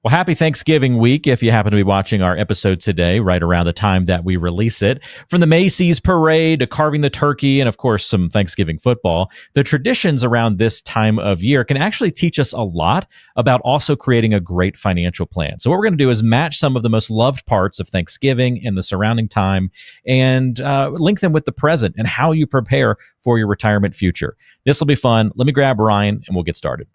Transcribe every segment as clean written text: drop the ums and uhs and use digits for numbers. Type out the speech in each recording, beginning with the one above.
Well, happy Thanksgiving week if you happen to be watching our episode today, right around the time that we release it. From the Macy's parade to carving the turkey and, of course, some Thanksgiving football, the traditions around this time of year can actually teach us a lot about also creating a great financial plan. So, what we're going to do is match some of the most loved parts of Thanksgiving and the surrounding time and link them with the present and how you prepare for your retirement future. This will be fun. Let me grab Ryan and we'll get started.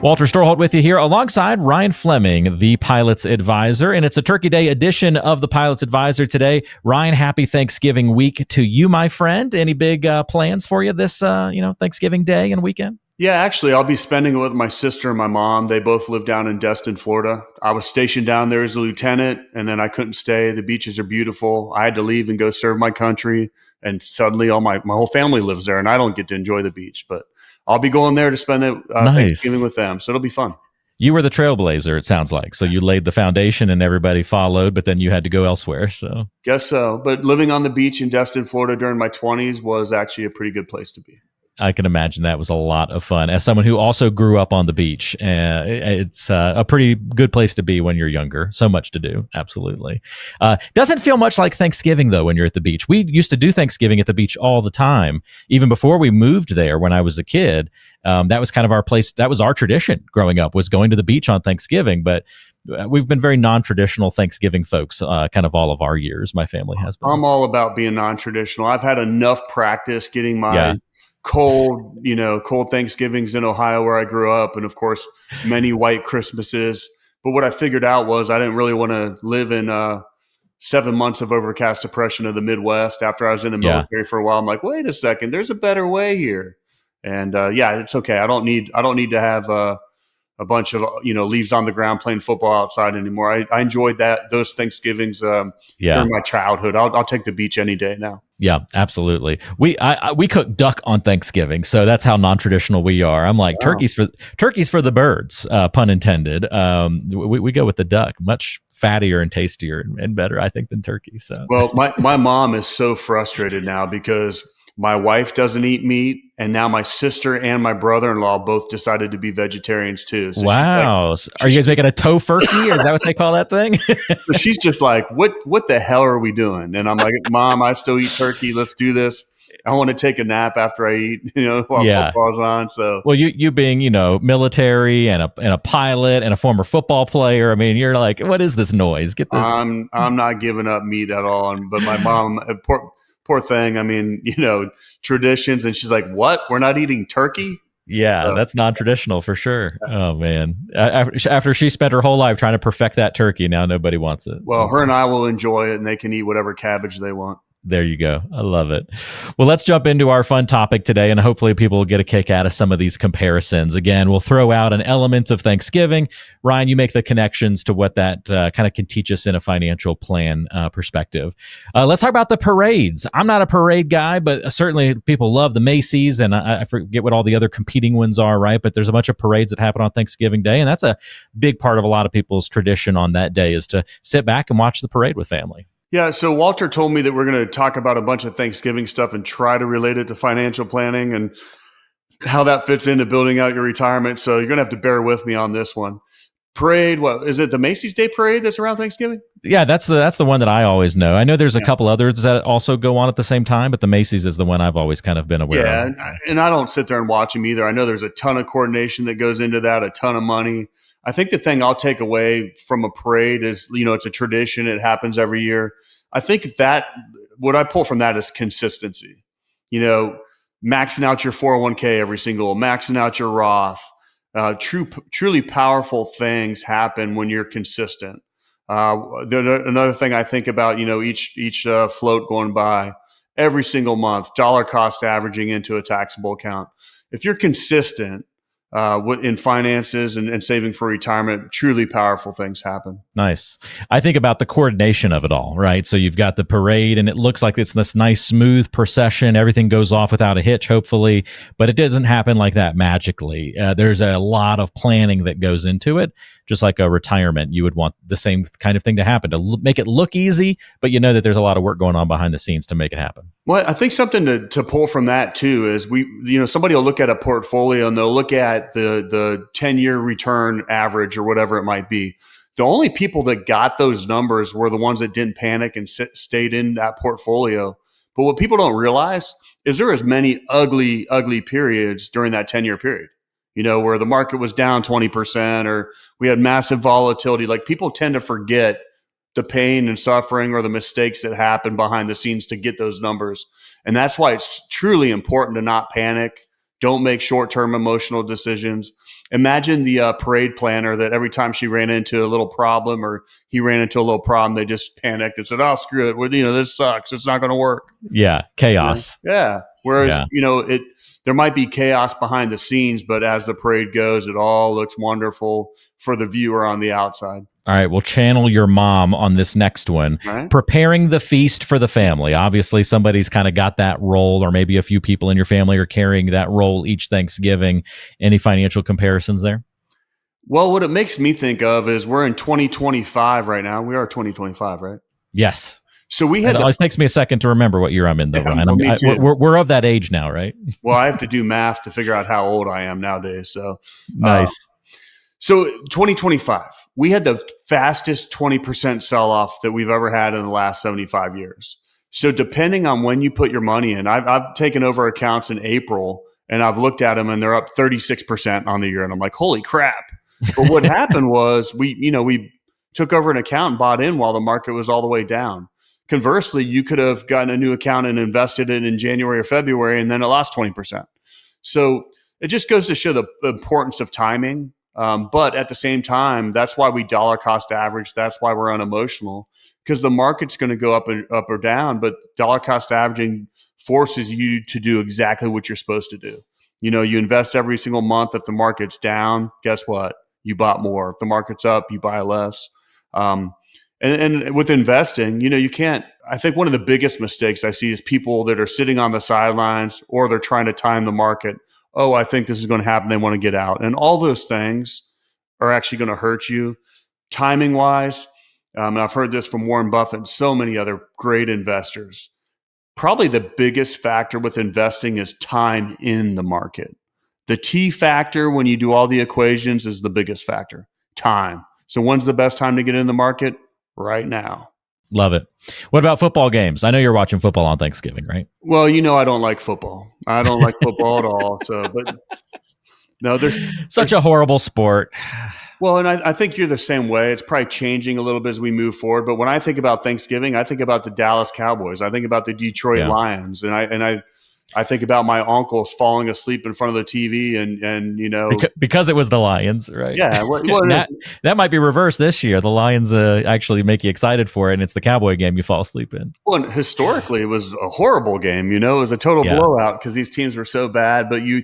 Walter Storholt with you here alongside Ryan Fleming, the Pilot's Advisor. And it's a Turkey Day edition of the Pilot's Advisor today. Ryan, happy Thanksgiving week to you, my friend. Any big plans for you this Thanksgiving Day and weekend? Yeah, actually, I'll be spending it with my sister and my mom. They both live down in Destin, Florida. I was stationed down there as a lieutenant, and then I couldn't stay. The beaches are beautiful. I had to leave and go serve my country, and suddenly all my whole family lives there, and I don't get to enjoy the beach. But I'll be going there to spend Nice. Thanksgiving with them, so it'll be fun. You were the trailblazer, it sounds like. So you laid the foundation and everybody followed, but then you had to go elsewhere. So Guess so. But living on the beach in Destin, Florida during my 20s was actually a pretty good place to be. I can imagine that was a lot of fun. As someone who also grew up on the beach, it's a pretty good place to be when you're younger. So much to do. Absolutely. Doesn't feel much like Thanksgiving, though, when you're at the beach. We used to do Thanksgiving at the beach all the time. Even before we moved there when I was a kid, that was kind of our place. That was our tradition growing up, was going to the beach on Thanksgiving. But we've been very non-traditional Thanksgiving folks kind of all of our years. My family has been. I'm all about being non-traditional. I've had enough practice getting my cold Thanksgivings in Ohio where I grew up, and of course many white Christmases. But what I figured out was I didn't really want to live in 7 months of overcast depression of the Midwest. After I was in the military for a while, I'm like, wait a second, there's a better way here. And it's okay. I don't need to have a bunch of leaves on the ground playing football outside anymore. I enjoyed those Thanksgivings during my childhood. I'll take the beach any day now. Yeah, absolutely. We cook duck on Thanksgiving, so that's how non-traditional we are. I'm like, Wow. turkeys for the birds, pun intended. We go with the duck, much fattier and tastier and better, I think, than turkey. So, well, my mom is so frustrated now because my wife doesn't eat meat, and now my sister and my brother-in-law both decided to be vegetarians too. So wow. Are you guys making a tofurkey? Is that what they call that thing? so she's just like, what the hell are we doing? And I'm like, Mom, I still eat turkey. Let's do this. I want to take a nap after I eat, while football's on. So, well, you being, military and a pilot and a former football player, I mean, you're like, what is this noise? Get this. I'm not giving up meat at all. But my mom, poor thing. I mean, traditions. And she's like, what? We're not eating turkey? Yeah, that's non-traditional for sure. Oh, man. After she spent her whole life trying to perfect that turkey, now nobody wants it. Well, her and I will enjoy it, and they can eat whatever cabbage they want. There you go. I love it. Well, let's jump into our fun topic today, and hopefully people will get a kick out of some of these comparisons. Again, we'll throw out an element of Thanksgiving. Ryan, you make the connections to what that kind of can teach us in a financial plan perspective. Let's talk about the parades. I'm not a parade guy, but certainly people love the Macy's, and I forget what all the other competing ones are, right? But there's a bunch of parades that happen on Thanksgiving Day, and that's a big part of a lot of people's tradition on that day is to sit back and watch the parade with family. Yeah, so Walter told me that we're going to talk about a bunch of Thanksgiving stuff and try to relate it to financial planning and how that fits into building out your retirement. So you're going to have to bear with me on this one. Parade, what is it? The Macy's Day Parade that's around Thanksgiving? Yeah, that's the one that I always know. I know there's a couple others that also go on at the same time, but the Macy's is the one I've always kind of been aware of. Yeah, and I don't sit there and watch them either. I know there's a ton of coordination that goes into that, a ton of money. I think the thing I'll take away from a parade is, it's a tradition. It happens every year. I think that what I pull from that is consistency. Maxing out your 401k every single, maxing out your Roth. Truly powerful things happen when you're consistent. Another thing I think about, each float going by every single month, dollar cost averaging into a taxable account. If you're consistent, in finances and saving for retirement, truly powerful things happen. Nice. I think about the coordination of it all, right? So you've got the parade and it looks like it's this nice, smooth procession. Everything goes off without a hitch, hopefully, but it doesn't happen like that magically. There's a lot of planning that goes into it, just like a retirement. You would want the same kind of thing to happen to make it look easy, but you know that there's a lot of work going on behind the scenes to make it happen. Well, I think something to pull from that too is somebody will look at a portfolio and they'll look at the 10-year return average or whatever it might be. The only people that got those numbers were the ones that didn't panic and stayed in that portfolio. But what people don't realize is there is many ugly, ugly periods during that 10-year period, where the market was down 20% or we had massive volatility. Like, people tend to forget the pain and suffering or the mistakes that happen behind the scenes to get those numbers. And that's why it's truly important to not panic. Don't make short-term emotional decisions. Imagine the parade planner that every time she ran into a little problem or he ran into a little problem, they just panicked and said, "Oh, screw it. Well, this sucks. It's not going to work." Yeah. Chaos. Yeah. Whereas, there might be chaos behind the scenes, but as the parade goes, it all looks wonderful for the viewer on the outside. All right, we'll channel your mom on this next one. Right. Preparing the feast for the family. Obviously, somebody's kind of got that role, or maybe a few people in your family are carrying that role each Thanksgiving. Any financial comparisons there? Well, what it makes me think of is we're in 2025 right now. We are 2025, right? Yes. So we had. It always takes me a second to remember what year I'm in, though, Yeah, Ryan. me too. We're of that age now, right? Well, I have to do math to figure out how old I am nowadays. So nice. So 2025, we had the fastest 20% sell-off that we've ever had in the last 75 years. So depending on when you put your money in, I've taken over accounts in April and I've looked at them and they're up 36% on the year. And I'm like, holy crap. But what happened was we took over an account and bought in while the market was all the way down. Conversely, you could have gotten a new account and invested it in January or February and then it lost 20%. So it just goes to show the importance of timing. But at the same time, that's why we dollar cost average. That's why we're unemotional, because the market's going to go up or down. But dollar cost averaging forces you to do exactly what you're supposed to do. You invest every single month. If the market's down, guess what? You bought more. If the market's up, you buy less. And with investing, you can't. I think one of the biggest mistakes I see is people that are sitting on the sidelines or they're trying to time the market. Oh, I think this is going to happen. They want to get out. And all those things are actually going to hurt you timing wise. And I've heard this from Warren Buffett and so many other great investors. Probably the biggest factor with investing is time in the market. The T factor, when you do all the equations, is the biggest factor, time. So when's the best time to get in the market? Right now. Love it. What about football games? I know you're watching football on Thanksgiving, right? Well, I don't like football. I don't like football at all. So, but no, there's such a horrible sport. Well, and I think you're the same way. It's probably changing a little bit as we move forward. But when I think about Thanksgiving, I think about the Dallas Cowboys. I think about the Detroit Lions, and I think about my uncles falling asleep in front of the TV and because it was the Lions, right? Yeah. Well, that might be reversed this year. The Lions actually make you excited for it, and it's the Cowboy game you fall asleep in. Well, and historically, it was a horrible game. It was a total blowout because these teams were so bad. But you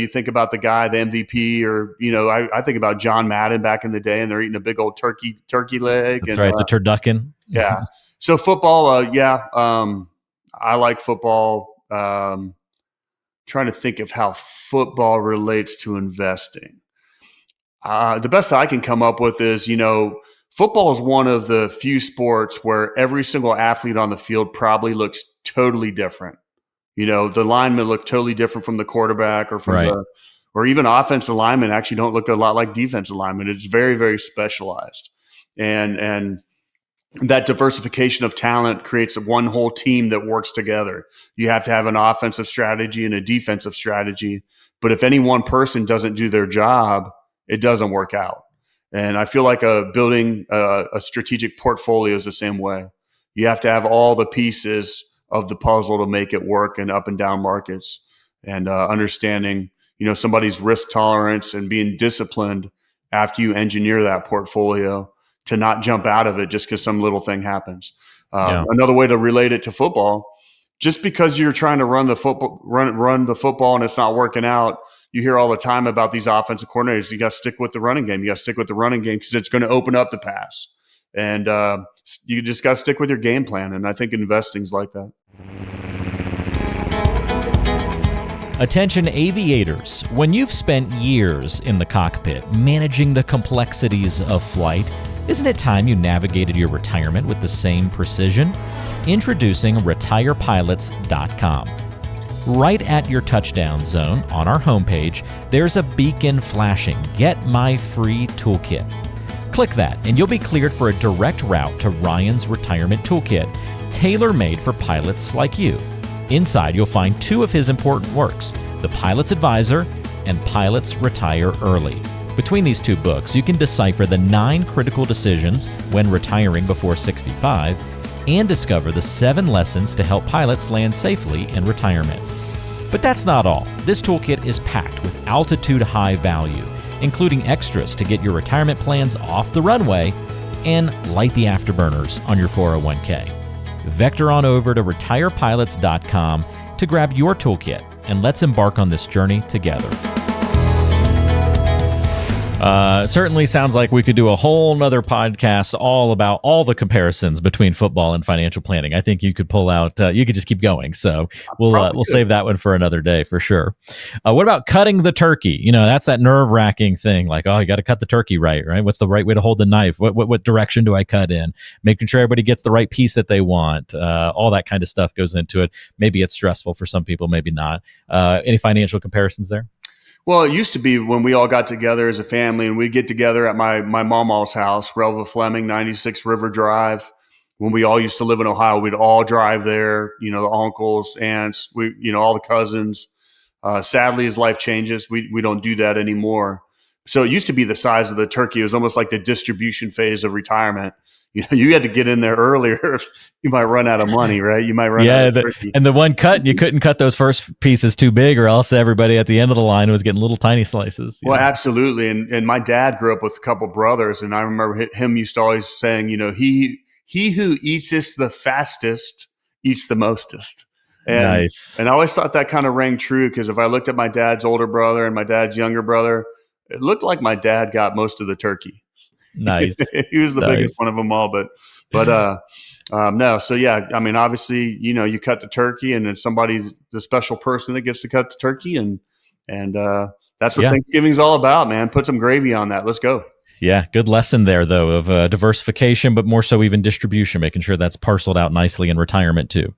think about the guy, the MVP, or I think about John Madden back in the day, and they're eating a big old turkey leg. That's right, the turducken. Yeah. So football, I like football. Trying to think of how football relates to investing. The best I can come up with is, football is one of the few sports where every single athlete on the field probably looks totally different. The linemen look totally different from the quarterback or from or even offensive linemen actually don't look a lot like defensive linemen. It's very, very specialized. And that diversification of talent creates one whole team that works together. You have to have an offensive strategy and a defensive strategy. But if any one person doesn't do their job, it doesn't work out. And I feel like building a strategic portfolio is the same way. You have to have all the pieces of the puzzle to make it work in up and down markets, and understanding, somebody's risk tolerance and being disciplined after you engineer that portfolio to not jump out of it just because some little thing happens. Another way to relate it to football, just because you're trying to run the football and it's not working out you hear all the time about these offensive coordinators. You got to stick with the running game. You got to stick with the running game because it's going to open up the pass. And you just got to stick with your game plan. And I think investing's like that. Attention aviators, when you've spent years in the cockpit managing the complexities of flight, isn't it time you navigated your retirement with the same precision? Introducing retire-pilots.com. Right at your touchdown zone on our homepage, there's a beacon flashing, "Get my free toolkit." Click that and you'll be cleared for a direct route to Ryan's retirement toolkit, tailor-made for pilots like you. Inside, you'll find 2 of his important works, The Pilot's Advisor and Pilots Retire Early. Between these 2 books, you can decipher the 9 critical decisions when retiring before 65 and discover the 7 lessons to help pilots land safely in retirement. But that's not all. This toolkit is packed with altitude-high value, including extras to get your retirement plans off the runway and light the afterburners on your 401k. Vector on over to retire-pilots.com to grab your toolkit, and let's embark on this journey together. Certainly sounds like we could do a whole nother podcast all about all the comparisons between football and financial planning. I think you could pull out, you could just keep going. So we'll save that one for another day for sure. What about cutting the turkey? You know, that's that nerve-wracking thing. Like, oh, you got to cut the turkey right? What's the right way to hold the knife? What direction do I cut in? Making sure everybody gets the right piece that they want. All that kind of stuff goes into it. Maybe it's stressful for some people, maybe not. Any financial comparisons there? Well, it used to be when we all got together as a family, and we'd get together at my mama's house, Relva Fleming, 96 River Drive. When we all used to live in Ohio, we'd all drive there, you know, the uncles, aunts, all the cousins. Sadly, as life changes, we don't do that anymore. So it used to be the size of the turkey. It was almost like the distribution phase of retirement. You know, you had to get in there earlier. You might run out of money, right? You might run out of turkey. And the one cut, you couldn't cut those first pieces too big, or else everybody at the end of the line was getting little tiny slices. Well, absolutely. And my dad grew up with a couple brothers, and I remember him used to always saying, you know, he who eateth the fastest eats the mostest. And, nice. And I always thought that kind of rang true, because if I looked at my dad's older brother and my dad's younger brother, it looked like my dad got most of the turkey. Nice. He was the biggest one of them all, but no. So yeah, I mean, obviously, you know, you cut the turkey, and then somebody's the special person that gets to cut the turkey, and that's what Thanksgiving's all about, man. Put some gravy on that. Let's go. Yeah, good lesson there, though, of diversification, but more so even distribution, making sure that's parceled out nicely in retirement, too.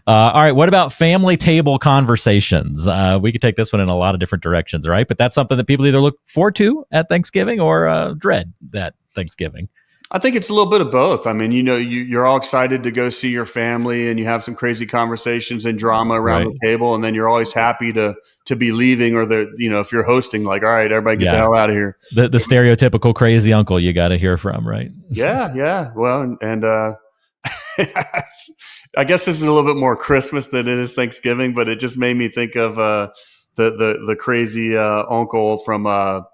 All right, what about family table conversations? We could take this one in a lot of different directions, right? But that's something that people either look forward to at Thanksgiving or dread that Thanksgiving. I think it's a little bit of both. I mean, you know, you're all excited to go see your family, and you have some crazy conversations and drama around the table, and then you're always happy to be leaving, or if you're hosting, like, all right, everybody get the hell out of here. The stereotypical crazy uncle you got to hear from, right? Yeah. Well, and I guess this is a little bit more Christmas than it is Thanksgiving, but it just made me think of the crazy uncle from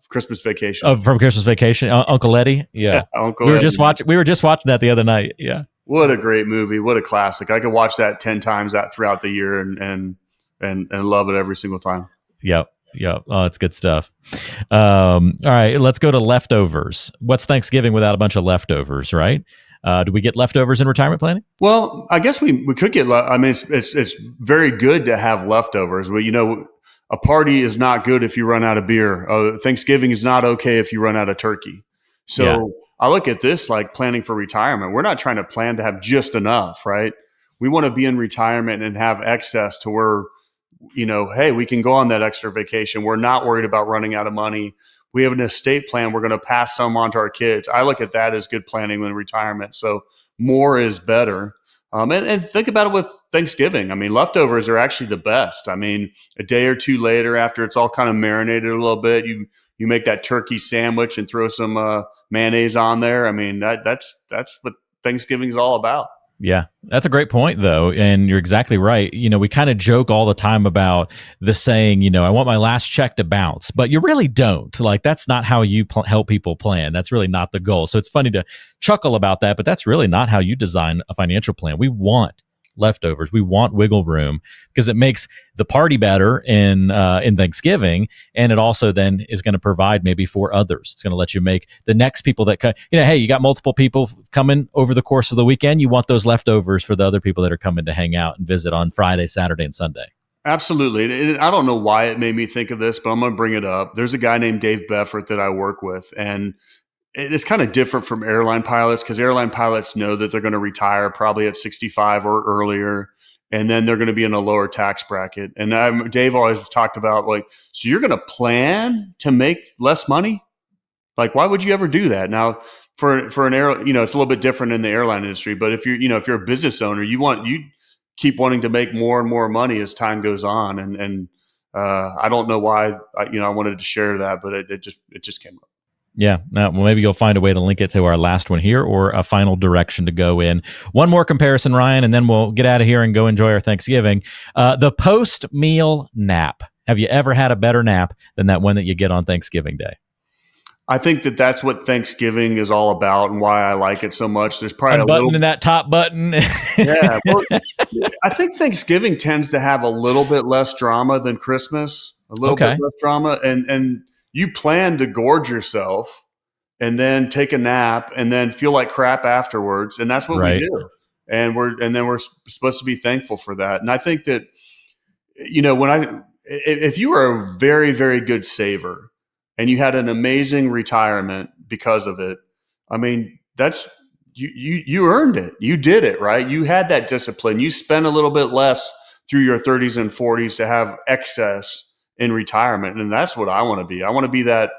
Christmas Vacation. From Christmas Vacation, Uncle Eddie. Yeah, Uncle. We were just watching that the other night. Yeah, what a great movie! What a classic! I could watch that 10 times throughout the year and love it every single time. Yep. Oh, it's good stuff. All right, let's go to leftovers. What's Thanksgiving without a bunch of leftovers, right? Do we get leftovers in retirement planning? Well, I guess we could get. I mean, it's very good to have leftovers. Well, you know, a party is not good if you run out of beer. Thanksgiving is not okay if you run out of turkey. So I look at this like planning for retirement. We're not trying to plan to have just enough, right? We want to be in retirement and have excess to where, you know, hey, we can go on that extra vacation. We're not worried about running out of money. We have an estate plan. We're going to pass some on to our kids. I look at that as good planning in retirement. So more is better. And think about it with Thanksgiving. I mean, leftovers are actually the best. I mean, a day or two later, after it's all kind of marinated a little bit, you make that turkey sandwich and throw some mayonnaise on there. I mean, that's what Thanksgiving's all about. Yeah, that's a great point, though. And you're exactly right. You know, we kind of joke all the time about the saying, you know, I want my last check to bounce, but you really don't. Like, that's not how you help people plan. That's really not the goal. So it's funny to chuckle about that, but that's really not how you design a financial plan. We want leftovers. We want wiggle room because it makes the party better in Thanksgiving, and it also then is going to provide maybe for others. It's going to let you make the next people that hey, you got multiple people coming over the course of the weekend. You want those leftovers for the other people that are coming to hang out and visit on Friday, Saturday, and Sunday. Absolutely. And I don't know why it made me think of this, but I'm going to bring it up. There's a guy named Dave Beffert that I work with, and it's kind of different from airline pilots because airline pilots know that they're going to retire probably at 65 or earlier, and then they're going to be in a lower tax bracket. And Dave always talked about, like, so you're going to plan to make less money? Like, why would you ever do that? Now, for an air, it's a little bit different in the airline industry, but if you're a business owner, you keep wanting to make more and more money as time goes on. And I don't know why, I wanted to share that, but it just came up. Yeah. Well, maybe you'll find a way to link it to our last one here or a final direction to go in. One more comparison, Ryan, and then we'll get out of here and go enjoy our Thanksgiving. The post-meal nap. Have you ever had a better nap than that one that you get on Thanksgiving Day? I think that's what Thanksgiving is all about and why I like it so much. There's probably button in that top button. Yeah. Well, I think Thanksgiving tends to have a little bit less drama than Christmas, a little bit less drama. And you plan to gorge yourself and then take a nap and then feel like crap afterwards. And that's what we do. And we're supposed to be thankful for that. And I think that, if you were a very, very good saver, and you had an amazing retirement because of it, I mean, that's you earned it. You did it, right? You had that discipline. You spent a little bit less through your 30s and 40s to have excess in retirement, and that's what I want to be. I want to be that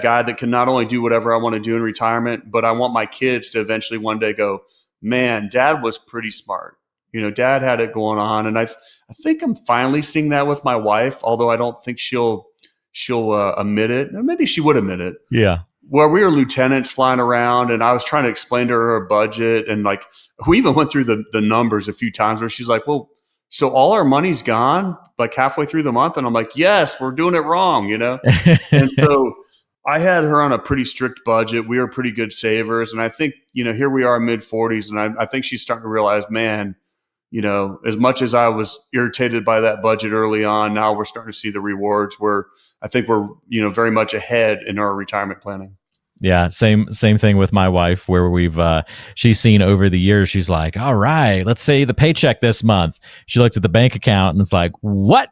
guy that can not only do whatever I want to do in retirement, but I want my kids to eventually one day go, man, Dad was pretty smart. Dad had it going on, and I think I'm finally seeing that with my wife, although I don't think she'll admit it. Or maybe she would admit it. Yeah. Where we were lieutenants flying around and I was trying to explain to her a budget. And like, we even went through the numbers a few times where she's like, well, so all our money's gone like halfway through the month. And I'm like, yes, we're doing it wrong, And so I had her on a pretty strict budget. We were pretty good savers. And I think, here we are mid 40s. And I think she's starting to realize, man, as much as I was irritated by that budget early on, now we're starting to see the rewards where I think we're, very much ahead in our retirement planning. Yeah. Same thing with my wife where she's seen over the years, she's like, all right, let's say the paycheck this month. She looks at the bank account and it's like, what?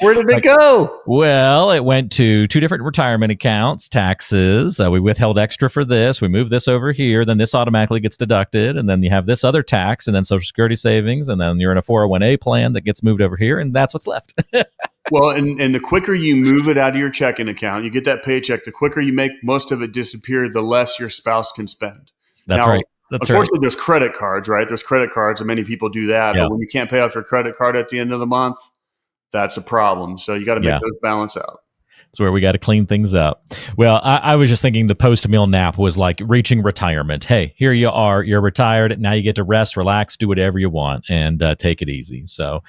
Where did it go? Well, it went to 2 different retirement accounts, taxes. We withheld extra for this. We moved this over here. Then this automatically gets deducted. And then you have this other tax and then Social Security savings. And then you're in a 401a plan that gets moved over here. And that's what's left. Well, and the quicker you move it out of your checking account, you get that paycheck, the quicker you make most of it disappear, the less your spouse can spend. That's right. Unfortunately, there's credit cards, right? There's credit cards, and many people do that. Yeah. But when you can't pay off your credit card at the end of the month, that's a problem. So you got to make those balance out. That's where we got to clean things up. Well, I was just thinking the post-meal nap was like reaching retirement. Hey, here you are. You're retired. Now you get to rest, relax, do whatever you want, and take it easy. So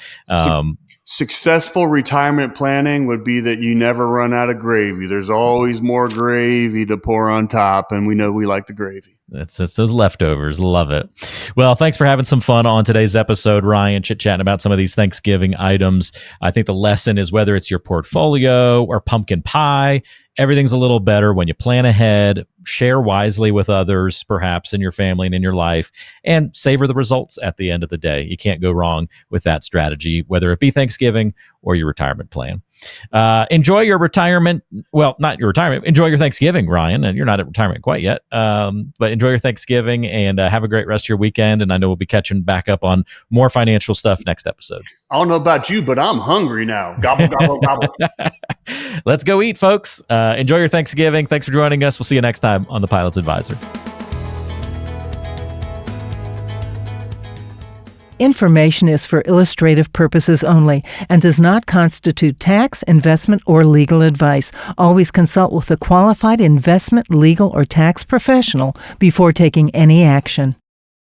successful retirement planning would be that you never run out of gravy. There's always more gravy to pour on top, and we know we like the gravy. That's those leftovers. Love it. Well, thanks for having some fun on today's episode, Ryan, chit-chatting about some of these Thanksgiving items. I think the lesson is whether it's your portfolio or pumpkin pie, everything's a little better when you plan ahead, share wisely with others, perhaps in your family and in your life, and savor the results at the end of the day. You can't go wrong with that strategy, whether it be Thanksgiving or your retirement plan. Enjoy your retirement. Well, not your retirement. Enjoy your Thanksgiving, Ryan. And you're not at retirement quite yet. But enjoy your Thanksgiving and have a great rest of your weekend. And I know we'll be catching back up on more financial stuff next episode. I don't know about you, but I'm hungry now. Gobble, gobble, gobble. Let's go eat, folks. Enjoy your Thanksgiving. Thanks for joining us. We'll see you next time on The Pilot's Advisor. Information is for illustrative purposes only and does not constitute tax, investment, or legal advice. Always consult with a qualified investment, legal, or tax professional before taking any action.